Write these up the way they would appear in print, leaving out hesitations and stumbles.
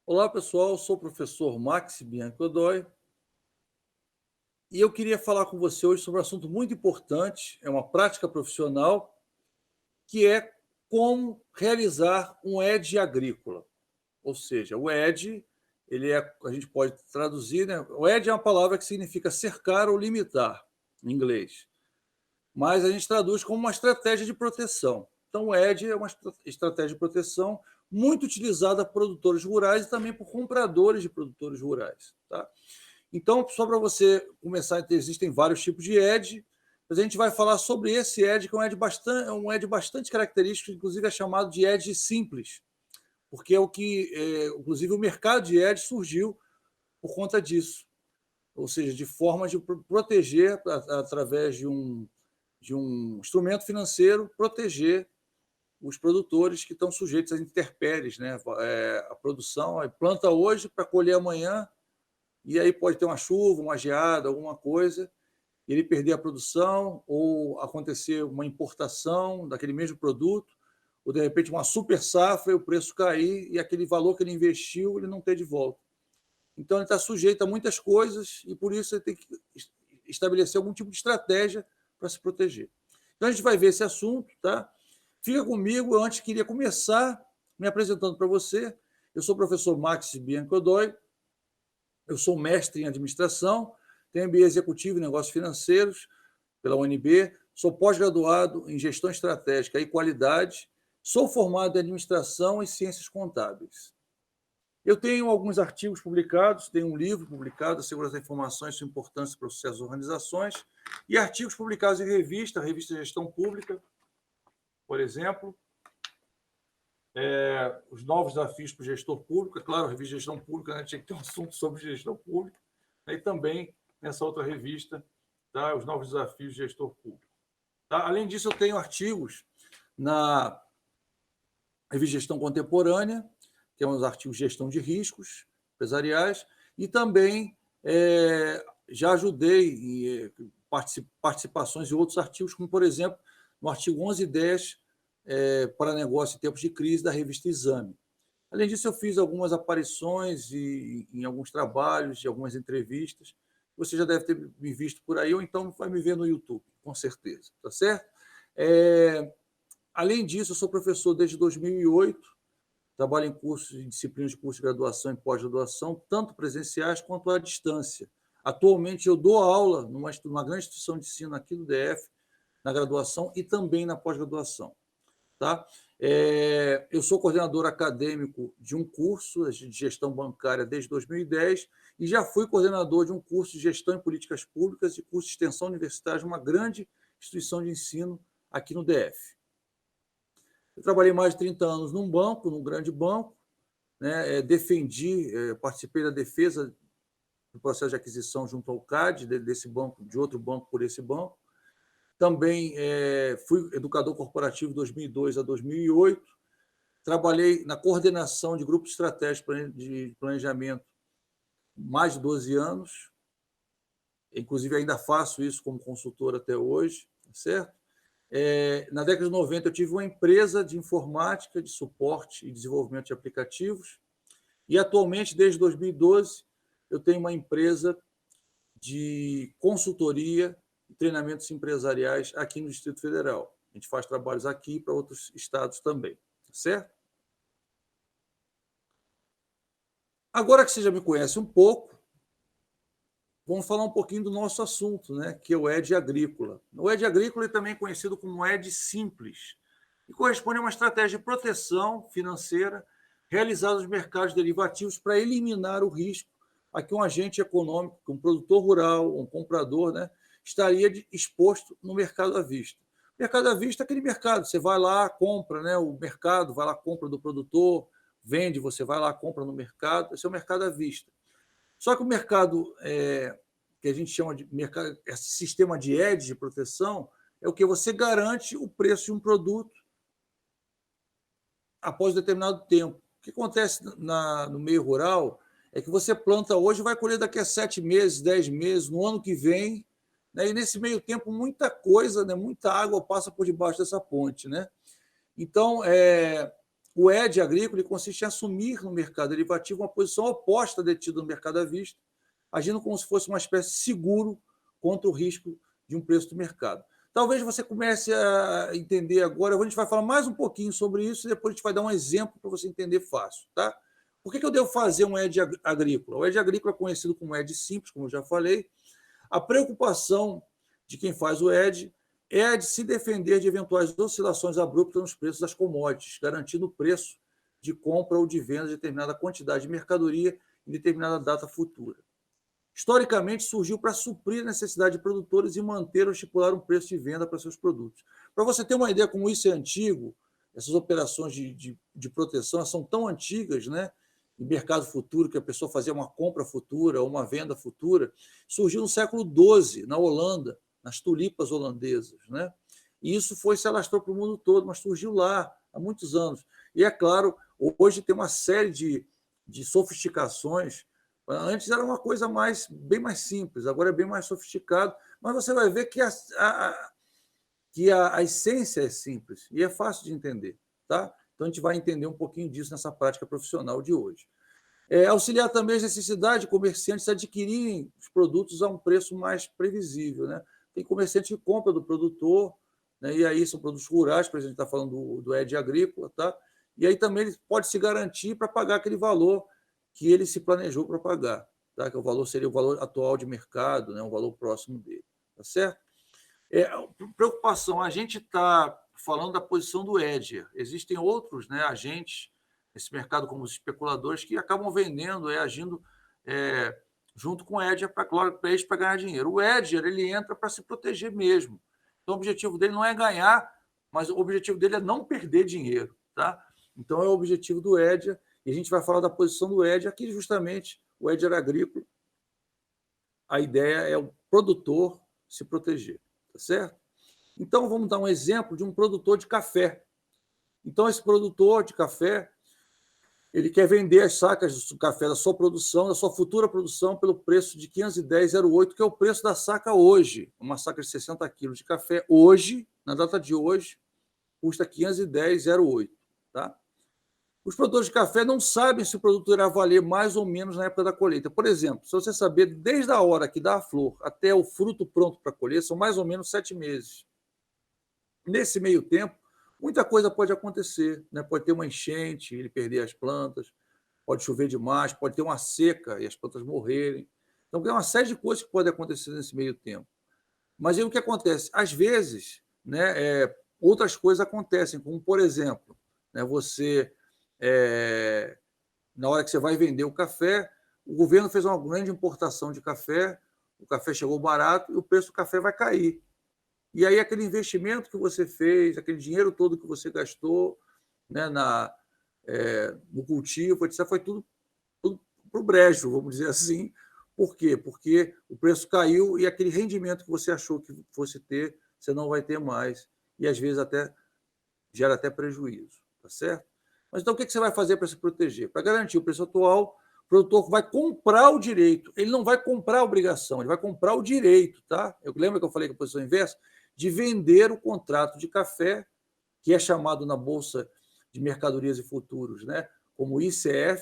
Olá, pessoal. Sou o professor Max Biancodoy e eu queria falar com você hoje sobre um assunto muito importante, é uma prática profissional, que é como realizar um ED agrícola. Ou seja, o ED, a gente pode traduzir, né? O ED é uma palavra que significa cercar ou limitar, em inglês, mas a gente traduz como uma estratégia de proteção. Então, o ED é uma estratégia de proteção muito utilizada por produtores rurais e também por compradores de produtores rurais. Tá? Então, só para você começar, existem vários tipos de ED, mas a gente vai falar sobre esse ED, que é um ED bastante característico, inclusive é chamado de ED simples, porque é o que, inclusive, o mercado de ED surgiu por conta disso, ou seja, de forma de proteger, através de um instrumento financeiro, proteger os produtores que estão sujeitos às intempéries, né? A produção, planta hoje para colher amanhã, e aí pode ter uma chuva, uma geada, alguma coisa, e ele perder a produção, ou acontecer uma importação daquele mesmo produto, ou de repente uma super safra e o preço cair, e aquele valor que ele investiu ele não ter de volta. Então ele está sujeito a muitas coisas, e por isso ele tem que estabelecer algum tipo de estratégia para se proteger. Então a gente vai ver esse assunto, tá? Fica comigo. Eu antes queria começar me apresentando para você. Eu sou o professor Max Biancodoy, eu sou mestre em administração, tenho MBA executivo em negócios financeiros pela UNB, sou pós-graduado em gestão estratégica e qualidade, sou formado em administração e ciências contábeis. Eu tenho alguns artigos publicados, tenho um livro publicado, A Segurança da Informação e Sua Importância para o Sucesso das Organizações, e artigos publicados em revista de Gestão Pública, por exemplo, os novos desafios para o gestor público. É claro, a revista de Gestão Pública, né, tinha que ter um assunto sobre gestão pública, e também nessa outra revista, tá, os novos desafios de gestor público. Tá? Além disso, eu tenho artigos na revista de Gestão Contemporânea, que é um dos artigos de gestão de riscos empresariais, e também já ajudei em participações em outros artigos, como, por exemplo, no artigo 1110 para negócio em tempos de crise, da revista Exame. Além disso, eu fiz algumas aparições em alguns trabalhos, em algumas entrevistas. Você já deve ter me visto por aí, ou então vai me ver no YouTube, com certeza, tá certo? Além disso, eu sou professor desde 2008, trabalho em cursos e disciplinas de curso de graduação e pós-graduação, tanto presenciais quanto à distância. Atualmente, eu dou aula numa grande instituição de ensino aqui do DF, na graduação e também na pós-graduação. Tá? Eu sou coordenador acadêmico de um curso de gestão bancária desde 2010 e já fui coordenador de um curso de gestão em políticas públicas e curso de extensão universitária de uma grande instituição de ensino aqui no DF. Eu trabalhei mais de 30 anos num banco, num grande banco, né? Participei da defesa do processo de aquisição junto ao CAD, desse banco, de outro banco por esse banco. Também fui educador corporativo de 2002 a 2008. Trabalhei na coordenação de grupos estratégicos de planejamento mais de 12 anos. Inclusive, ainda faço isso como consultor até hoje, certo? Na década de 90, eu tive uma empresa de informática, de suporte e desenvolvimento de aplicativos. E, atualmente, desde 2012, eu tenho uma empresa de consultoria e treinamentos empresariais aqui no Distrito Federal. A gente faz trabalhos aqui para outros estados também, certo? Agora que você já me conhece um pouco, vamos falar um pouquinho do nosso assunto, né, que é o ED agrícola. O ED agrícola é também conhecido como ED simples, e corresponde a uma estratégia de proteção financeira realizada nos mercados derivativos para eliminar o risco a que um agente econômico, um produtor rural, um comprador, né, estaria exposto no mercado à vista. O mercado à vista é aquele mercado, você vai lá, compra, né, o mercado vai lá, compra do produtor, vende, você vai lá, compra no mercado, esse é o mercado à vista. Só que o mercado, que a gente chama de mercado, esse sistema de ED, de proteção, é o que você garante o preço de um produto após determinado tempo. O que acontece no meio rural é que você planta hoje e vai colher daqui a 7 meses, 10 meses, no ano que vem, né? E nesse meio tempo muita coisa, né? Muita água passa por debaixo dessa ponte, né? Então, O hedge agrícola consiste em assumir no mercado derivativo uma posição oposta detida no mercado à vista, agindo como se fosse uma espécie de seguro contra o risco de um preço do mercado. Talvez você comece a entender agora, a gente vai falar mais um pouquinho sobre isso e depois a gente vai dar um exemplo para você entender fácil. Tá? Por que eu devo fazer um hedge agrícola? O hedge agrícola é conhecido como hedge simples, como eu já falei. A preocupação de quem faz o hedge é a de se defender de eventuais oscilações abruptas nos preços das commodities, garantindo o preço de compra ou de venda de determinada quantidade de mercadoria em determinada data futura. Historicamente, surgiu para suprir a necessidade de produtores e manter ou estipular um preço de venda para seus produtos. Para você ter uma ideia como isso é antigo, essas operações de proteção são tão antigas, né? Em mercado futuro, que a pessoa fazia uma compra futura ou uma venda futura, surgiu no século XII, na Holanda, nas tulipas holandesas. Né? E isso se alastrou para o mundo todo, mas surgiu lá há muitos anos. E, é claro, hoje tem uma série de sofisticações. Antes era uma coisa bem mais simples, agora é bem mais sofisticado, mas você vai ver que a essência é simples e é fácil de entender. Tá? Então, a gente vai entender um pouquinho disso nessa prática profissional de hoje. Auxiliar também as necessidades de comerciantes a adquirirem os produtos a um preço mais previsível. Né? Tem comerciante que compra do produtor, né? E aí são produtos rurais, por exemplo, a gente está falando do hedge agrícola, tá? E aí também ele pode se garantir para pagar aquele valor que ele se planejou para pagar, tá? Que o valor seria o valor atual de mercado, né? Um valor próximo dele, tá certo? Preocupação, a gente está falando da posição do hedger. Existem outros, né, agentes nesse mercado, como os especuladores, que acabam vendendo, agindo junto com o hedger para eles para ganhar dinheiro. O hedger ele entra para se proteger mesmo. Então, o objetivo dele não é ganhar, mas o objetivo dele é não perder dinheiro. Tá? Então, é o objetivo do hedger, e a gente vai falar da posição do hedger aqui, justamente o hedger agrícola. A ideia é o produtor se proteger. Tá certo? Então, vamos dar um exemplo de um produtor de café. Então, esse produtor de café, ele quer vender as sacas do café da sua produção, da sua futura produção, pelo preço de 510,08, que é o preço da saca hoje. Uma saca de 60 quilos de café hoje, na data de hoje, custa 510,08. Tá? Os produtores de café não sabem se o produto irá valer mais ou menos na época da colheita. Por exemplo, se você saber, desde a hora que dá a flor até o fruto pronto para colher, são mais ou menos 7 meses. Nesse meio tempo, muita coisa pode acontecer. Né? Pode ter uma enchente, ele perder as plantas, pode chover demais, pode ter uma seca e as plantas morrerem. Então, tem uma série de coisas que podem acontecer nesse meio tempo. Mas aí o que acontece? Às vezes, né, outras coisas acontecem, como, por exemplo, né, na hora que você vai vender o café, o governo fez uma grande importação de café, o café chegou barato e o preço do café vai cair. E aí aquele investimento que você fez, aquele dinheiro todo que você gastou, né, no cultivo, etc., foi tudo para o brejo, vamos dizer assim. Por quê? Porque o preço caiu e aquele rendimento que você achou que fosse ter, você não vai ter mais. E às vezes gera até prejuízo. Tá certo? Mas então o que você vai fazer para se proteger? Para garantir o preço atual, o produtor vai comprar o direito. Ele não vai comprar a obrigação, ele vai comprar o direito. Tá? Lembra que eu falei que a posição inversa? De vender o contrato de café, que é chamado na Bolsa de Mercadorias e Futuros, né, como ICF,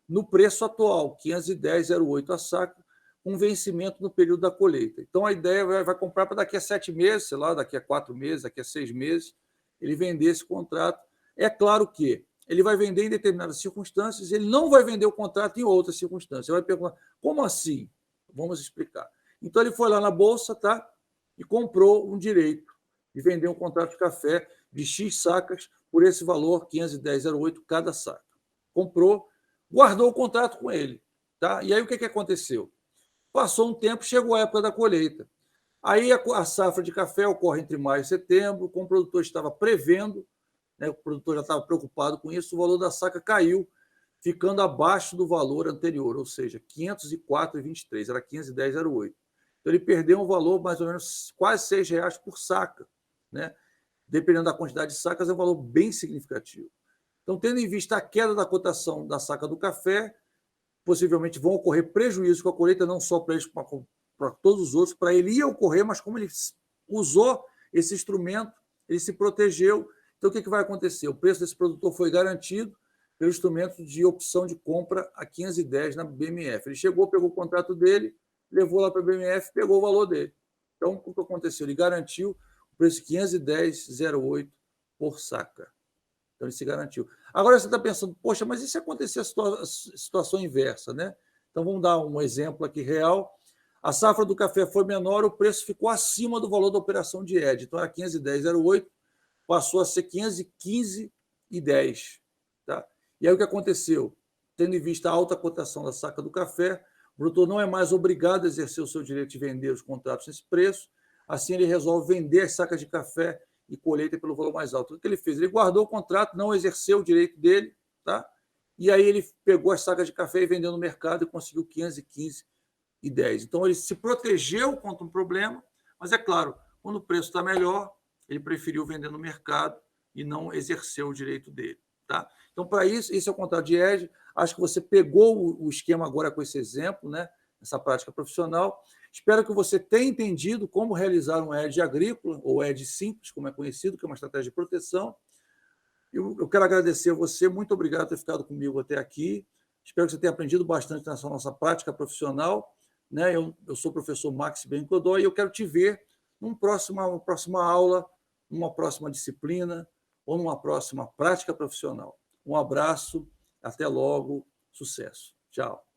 no preço atual, 510,08 a saca, com vencimento no período da colheita. Então, a ideia vai comprar para daqui a 7 meses, sei lá, daqui a 4 meses, daqui a 6 meses, ele vender esse contrato. É claro que ele vai vender em determinadas circunstâncias, ele não vai vender o contrato em outras circunstâncias. Você vai perguntar, como assim? Vamos explicar. Então, ele foi lá na Bolsa, tá? E comprou um direito de vender um contrato de café de X sacas por esse valor, 510,08 cada saca. Comprou, guardou o contrato com ele. Tá? E aí o que aconteceu? Passou um tempo, chegou a época da colheita. Aí a safra de café ocorre entre maio e setembro, como o produtor estava prevendo, né, o produtor já estava preocupado com isso, o valor da saca caiu, ficando abaixo do valor anterior, ou seja, 504,23, era 510,08. Então, ele perdeu um valor mais ou menos quase R$6 por saca. Né? Dependendo da quantidade de sacas, é um valor bem significativo. Então, tendo em vista a queda da cotação da saca do café, possivelmente vão ocorrer prejuízos com a colheita, não só para eles, para todos os outros. Para ele ia ocorrer, mas como ele usou esse instrumento, ele se protegeu. Então, o que vai acontecer? O preço desse produtor foi garantido pelo instrumento de opção de compra a 510 na BMF. Ele chegou, pegou o contrato dele, levou lá para a BMF, pegou o valor dele. Então, o que aconteceu? Ele garantiu o preço de 510,08 por saca. Então, ele se garantiu. Agora, você está pensando, poxa, mas e se acontecer a situação inversa, né? Então, vamos dar um exemplo aqui real. A safra do café foi menor, o preço ficou acima do valor da operação de ED. Então, era 510,08, passou a ser 515,10. Tá? E aí, o que aconteceu? Tendo em vista a alta cotação da saca do café, o produtor não é mais obrigado a exercer o seu direito de vender os contratos nesse preço. Assim, ele resolve vender as sacas de café e colheita pelo valor mais alto. O que ele fez? Ele guardou o contrato, não exerceu o direito dele, tá? E aí ele pegou as sacas de café e vendeu no mercado e conseguiu 515,10. Então, ele se protegeu contra um problema, mas é claro, quando o preço está melhor, ele preferiu vender no mercado e não exerceu o direito dele. Tá? Então, para isso, esse é o contrato de hedge. Acho que você pegou o esquema agora com esse exemplo, né? Essa prática profissional. Espero que você tenha entendido como realizar um hedge agrícola, ou hedge simples, como é conhecido, que é uma estratégia de proteção. Eu quero agradecer a você, muito obrigado por ter ficado comigo até aqui. Espero que você tenha aprendido bastante nessa nossa prática profissional. Né? Eu sou o professor Max Ben-Godoy e eu quero te ver numa próxima aula, numa próxima disciplina ou numa próxima prática profissional. Um abraço, até logo, sucesso. Tchau.